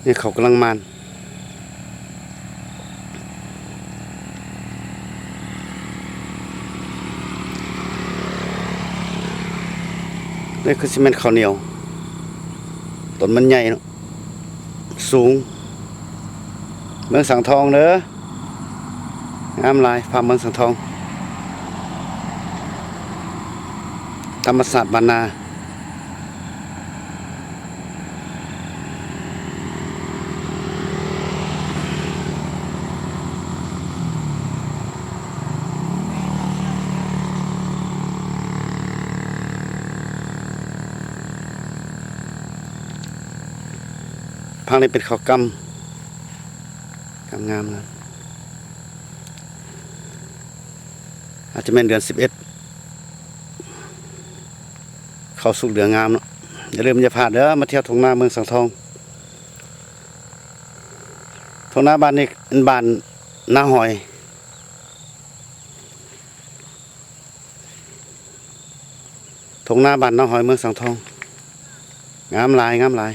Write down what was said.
นี่เขากำลังมันนี่คือซีเมนต์ข้าวเหนียวต้นมันใหญ่เนาะสูงเมืองสังทองเด้องามหลายฟาร์มเมืองสังทองธรรมศาสตร์บ้านนาพังนี้เป็นข้าวกำงามนะอาจจะเป็นเดือน11เข้าสู่เดือนงามเนาะอย่าลืมอย่าพลาดเด้อมาเที่ยวทุ่งนาเมืองสังทองทุ่งนาบ้านนี้เป็นบ้านนาหอยทุ่งนาบ้านนาหอยเมืองสังทองงามหลาย